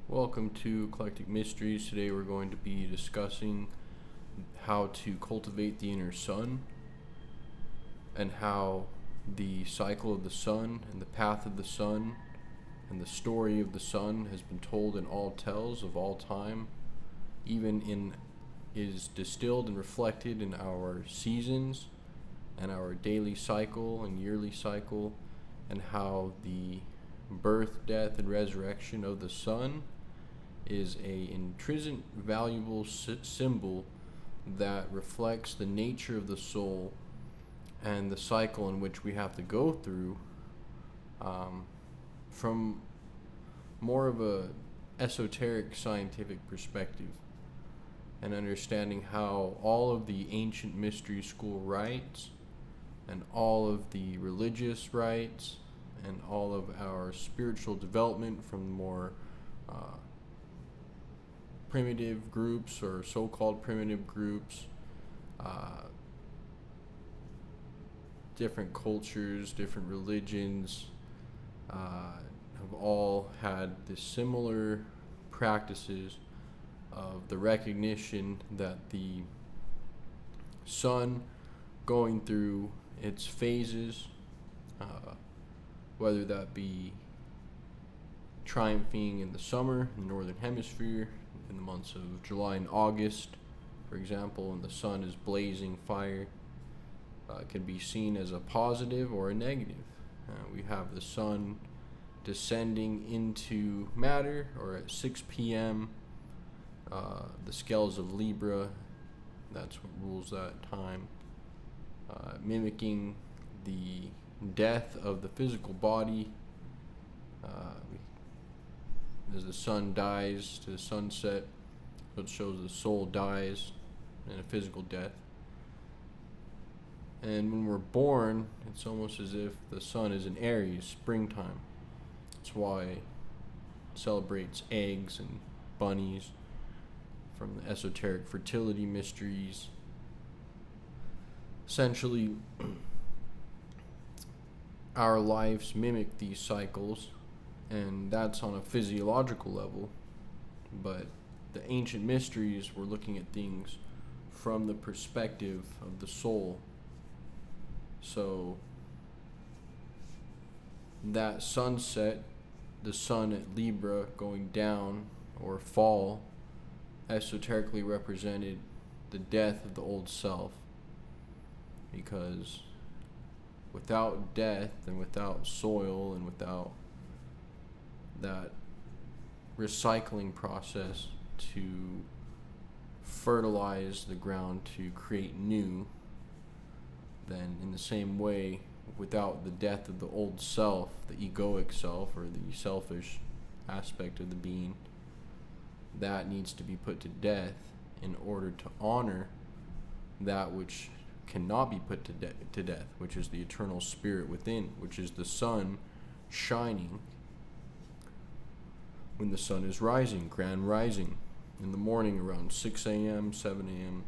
Welcome to Eclectic Mysteries. Today we're going to be discussing how to cultivate the inner sun and how the cycle of the sun and the path of the sun and the story of the sun has been told in all tells of all time, is distilled and reflected in our seasons and our daily cycle and yearly cycle, and how the birth, death, and resurrection of the sun is a intrinsic valuable symbol that reflects the nature of the soul and the cycle in which we have to go through, from more of a esoteric scientific perspective, and understanding how all of the ancient mystery school rites and all of the religious rites and all of our spiritual development from more primitive groups or so-called primitive groups, different cultures, different religions, have all had the similar practices of the recognition that the sun going through its phases, whether that be triumphing in the summer in the northern hemisphere in the months of July and August, for example, and the sun is blazing fire, can be seen as a positive or a negative. We have the sun descending into matter, or at 6 p.m., the scales of Libra, that's what rules that time, mimicking the death of the physical body. As the sun dies to the sunset, it shows the soul dies in a physical death. And when we're born, it's almost as if the sun is in Aries, springtime. That's why it celebrates eggs and bunnies from the esoteric fertility mysteries. Essentially, our lives mimic these cycles, and that's on a physiological level. But the ancient mysteries were looking at things from the perspective of the soul. So that sunset, the sun at Libra going down or fall, esoterically represented the death of the old self, because without death and without soil and without that recycling process to fertilize the ground to create new, then in the same way, without the death of the old self, the egoic self, or the selfish aspect of the being, that needs to be put to death in order to honor that which cannot be put to death, which is the eternal spirit within, which is the sun shining when the sun is rising, grand rising, in the morning around 6 a.m., 7 a.m.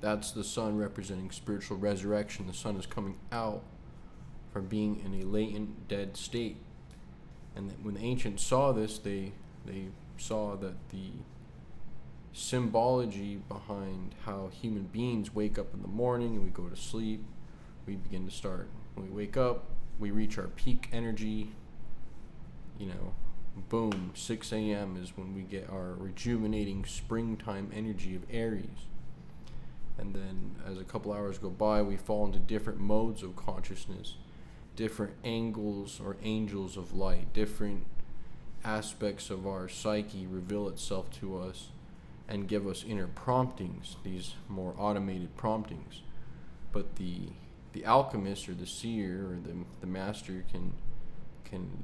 That's the sun representing spiritual resurrection. The sun is coming out from being in a latent dead state. And when the ancients saw this, they saw that the symbology behind how human beings wake up in the morning and we go to sleep, we begin to start. When we wake up, we reach our peak energy. Boom, 6 a.m. is when we get our rejuvenating springtime energy of Aries. And then as a couple hours go by, we fall into different modes of consciousness, different angles or angels of light, different aspects of our psyche reveal itself to us and give us inner promptings, these more automated promptings. But the alchemist or the seer or the master can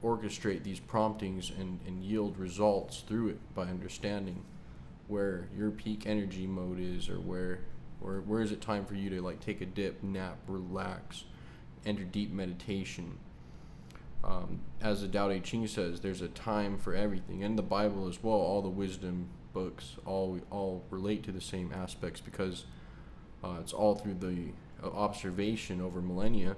orchestrate these promptings and yield results through it by understanding where your peak energy mode is, or where is it time for you to take a dip, nap, relax, enter deep meditation. As the Tao Te Ching says, there's a time for everything, and the Bible as well. All the wisdom books all relate to the same aspects, because it's all through the observation over millennia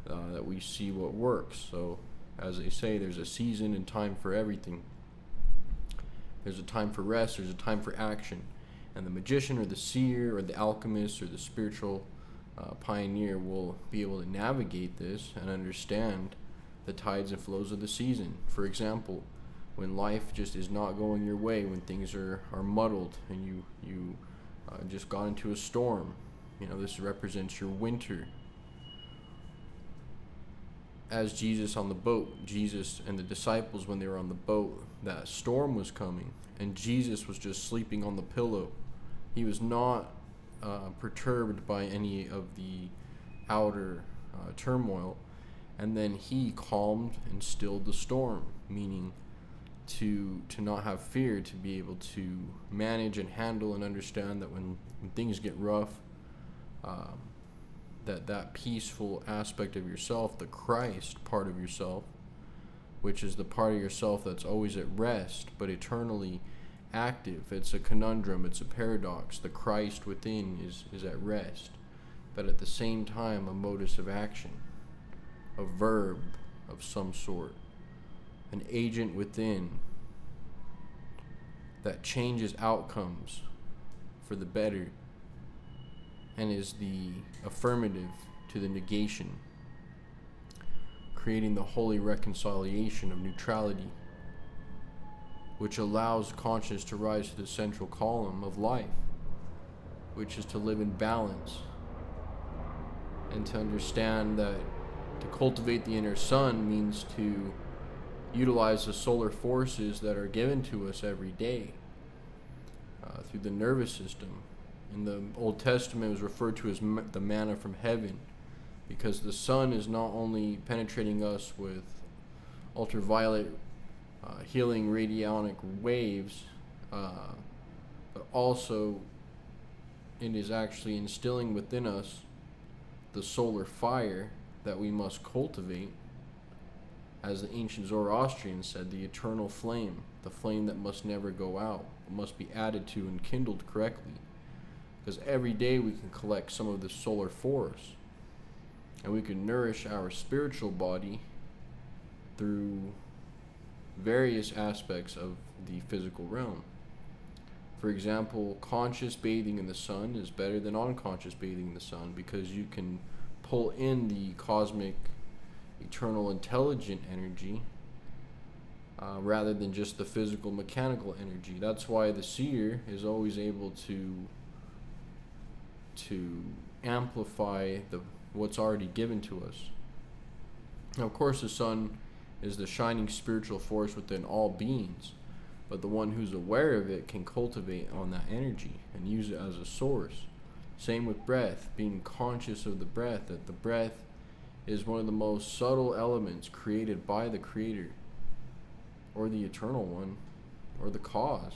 that we see what works. So As they say, there's a season and time for everything. There's a time for rest, there's a time for action. And the magician or the seer or the alchemist or the spiritual pioneer will be able to navigate this and understand the tides and flows of the season. For example, when life just is not going your way, when things are muddled and you just got into a storm, this represents your winter. As Jesus on the boat, Jesus and the disciples, when they were on the boat, that storm was coming, and Jesus was just sleeping on the pillow. He was not perturbed by any of the outer turmoil, and then he calmed and stilled the storm, meaning to not have fear, to be able to manage and handle and understand that when things get rough, that peaceful aspect of yourself, the Christ part of yourself, which is the part of yourself that's always at rest but eternally active. It's a conundrum, it's a paradox. The Christ within is at rest, but at the same time a modus of action, a verb of some sort, an agent within that changes outcomes for the better and is the affirmative to the negation, creating the holy reconciliation of neutrality, which allows consciousness to rise to the central column of life, which is to live in balance and to understand that to cultivate the inner sun means to utilize the solar forces that are given to us every day through the nervous system. In the Old Testament, it was referred to as the manna from heaven, because the sun is not only penetrating us with ultraviolet healing radionic waves, but also it is actually instilling within us the solar fire that we must cultivate. As the ancient Zoroastrians said, the eternal flame, the flame that must never go out, must be added to and kindled correctly. Because every day we can collect some of the solar force, and we can nourish our spiritual body through various aspects of the physical realm. For example, conscious bathing in the sun is better than unconscious bathing in the sun, because you can pull in the cosmic, eternal, intelligent energy rather than just the physical, mechanical energy. That's why the seer is always able to amplify what's already given to us. Now, of course, the sun is the shining spiritual force within all beings, but the one who's aware of it can cultivate on that energy and use it as a source. Same with breath, being conscious of the breath, that the breath is one of the most subtle elements created by the Creator, or the Eternal One, or the cause.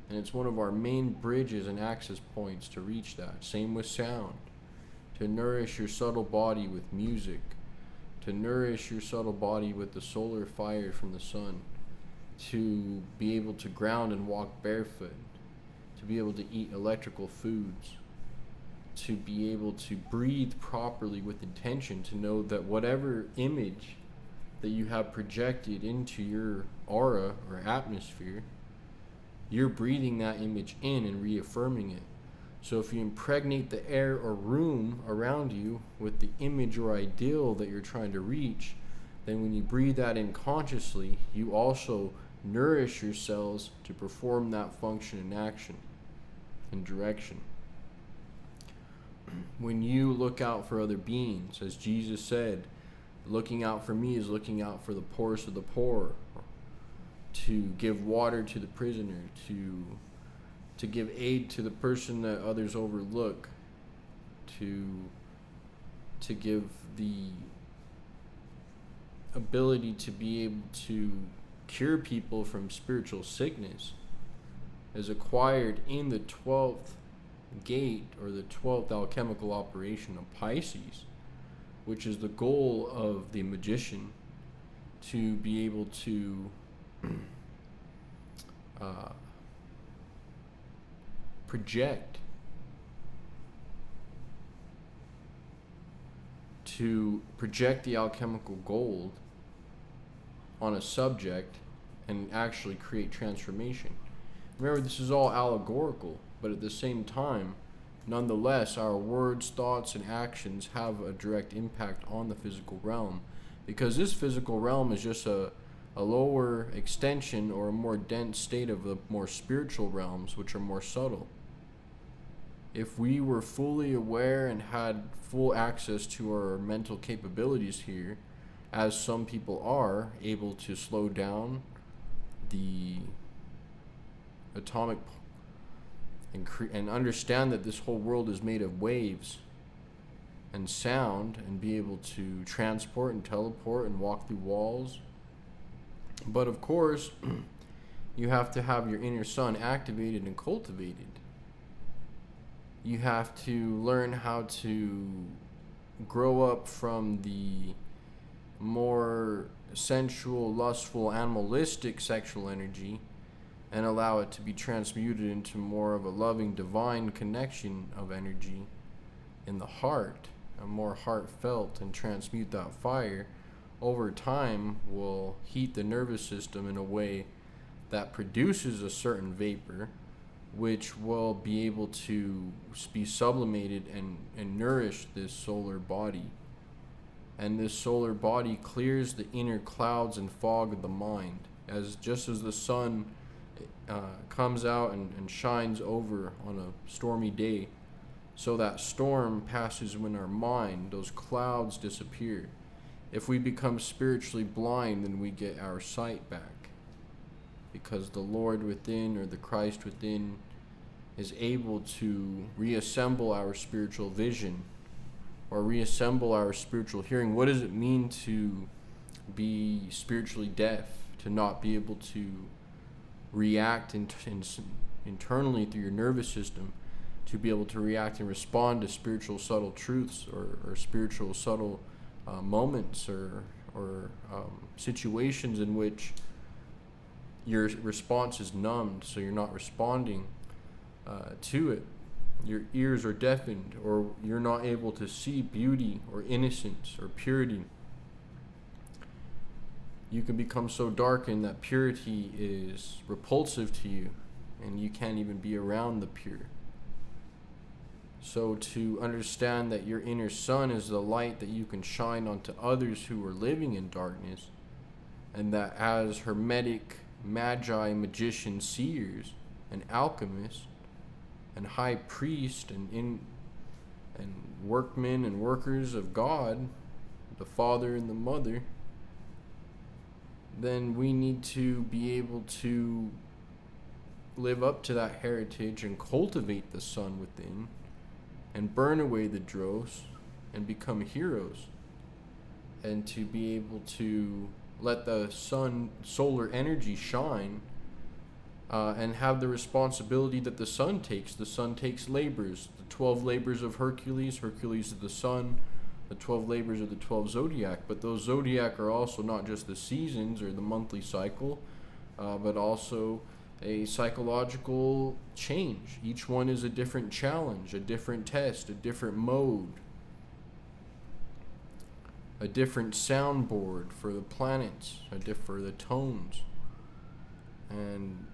And it's one of our main bridges and access points to reach that. Same with sound. To nourish your subtle body with music, to nourish your subtle body with the solar fire from the sun, to be able to ground and walk barefoot, to be able to eat electrical foods, to be able to breathe properly with intention, to know that whatever image that you have projected into your aura or atmosphere, you're breathing that image in and reaffirming it. So if you impregnate the air or room around you with the image or ideal that you're trying to reach, then when you breathe that in consciously, you also nourish your cells to perform that function in action and direction. When you look out for other beings, as Jesus said, looking out for me is looking out for the poorest of the poor, to give water to the prisoner, to give aid to the person that others overlook, to give the ability to be able to cure people from spiritual sickness, is acquired in the 12th gate, or the 12th alchemical operation of Pisces, which is the goal of the magician, to be able to project, the alchemical gold on a subject and actually create transformation. Remember, this is all allegorical, but at the same time, nonetheless, our words, thoughts, and actions have a direct impact on the physical realm, because this physical realm is just a lower extension or a more dense state of the more spiritual realms, which are more subtle. If we were fully aware and had full access to our mental capabilities here, as some people are able to slow down the atomic and understand that this whole world is made of waves and sound, and be able to transport and teleport and walk through walls. But of course, you have to have your inner sun activated and cultivated. You have to learn how to grow up from the more sensual, lustful, animalistic sexual energy and allow it to be transmuted into more of a loving, divine connection of energy in the heart, a more heartfelt, and transmute that fire. Over time will heat the nervous system in a way that produces a certain vapor, which will be able to be sublimated and nourish this solar body. And this solar body clears the inner clouds and fog of the mind, just as the sun comes out and shines over on a stormy day. So that storm passes when our mind, those clouds disappear. If we become spiritually blind, then we get our sight back, because the Lord within, or the Christ within, is able to reassemble our spiritual vision or reassemble our spiritual hearing. What does it mean to be spiritually deaf, to not be able to react internally through your nervous system, to be able to react and respond to spiritual subtle truths or spiritual subtle moments or situations in which your response is numbed, so you're not responding to it. Your ears are deafened, or you're not able to see beauty or innocence or purity. You can become so darkened that purity is repulsive to you, and you can't even be around the pure. So to understand that your inner sun is the light that you can shine onto others who are living in darkness, and that as hermetic, magi, magician, seers, and alchemists, and high priest, and workmen and workers of God, the Father and the Mother, then we need to be able to live up to that heritage and cultivate the sun within, and burn away the dross and become heroes, and to be able to let the solar energy shine, and have the responsibility that the sun takes. The sun takes labors, the 12 labors of Hercules. Hercules is the sun, the 12 labors of the 12 zodiac. But those zodiac are also not just the seasons or the monthly cycle, but also a psychological change. Each one is a different challenge, a different test, a different mode, a different soundboard for the planets, for the tones. And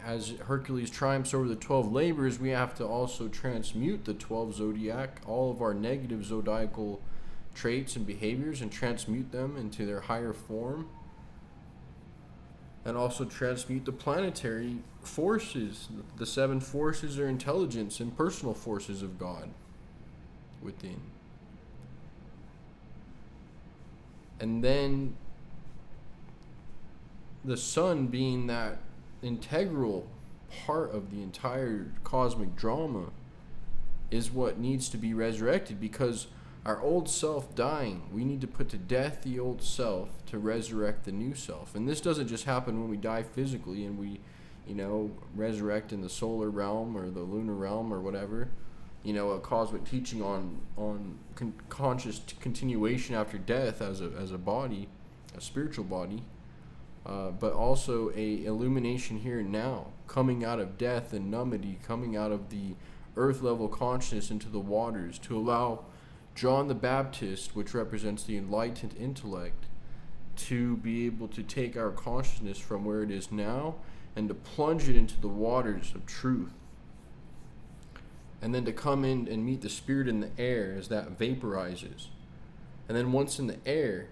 as Hercules triumphs over the 12 labors, we have to also transmute the 12 zodiac, all of our negative zodiacal traits and behaviors, and transmute them into their higher form. And also transmute the planetary forces. The 7 forces are intelligence and personal forces of God within. And then the sun, being that integral part of the entire cosmic drama, is what needs to be resurrected, because our old self dying, we need to put to death the old self to resurrect the new self. And this doesn't just happen when we die physically and we, resurrect in the solar realm or the lunar realm or whatever. A cosmic teaching on conscious continuation after death as a body, a spiritual body. But also a illumination here and now, coming out of death and nullity, coming out of the earth level consciousness into the waters, to allow John the Baptist, which represents the enlightened intellect, to be able to take our consciousness from where it is now and to plunge it into the waters of truth. And then to come in and meet the spirit in the air as that vaporizes. And then once in the air,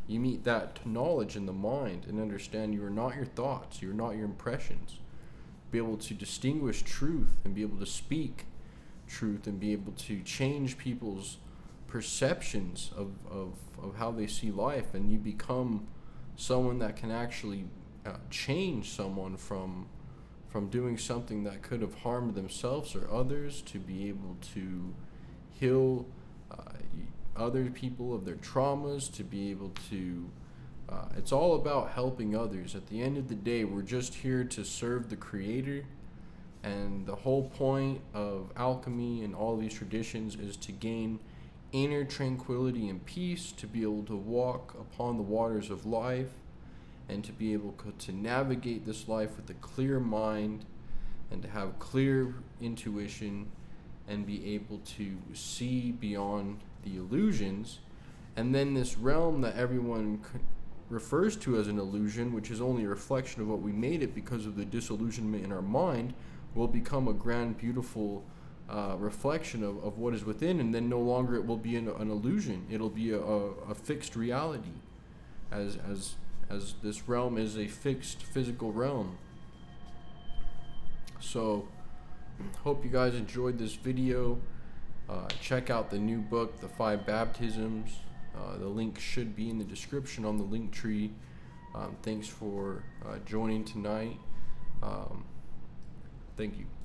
you meet that knowledge in the mind and understand you are not your thoughts, you are not your impressions. Be able to distinguish truth and be able to speak truth and be able to change people's perceptions of how they see life, and you become someone that can actually change someone from doing something that could have harmed themselves or others, to be able to heal other people of their traumas, to be able to it's all about helping others. At the end of the day, we're just here to serve the Creator, and the whole point of alchemy and all these traditions is to gain inner tranquility and peace, to be able to walk upon the waters of life, and to be able to navigate this life with a clear mind, and to have clear intuition, and be able to see beyond the illusions. And then this realm that everyone refers to as an illusion, which is only a reflection of what we made it because of the disillusionment in our mind, will become a grand, beautiful reflection of what is within, and then no longer it will be an illusion. It'll be a fixed reality, as this realm is a fixed physical realm. So hope you guys enjoyed this video. Check out the new book, The 5 Baptisms. The link should be in the description on the link tree. Thanks for joining tonight. Thank you.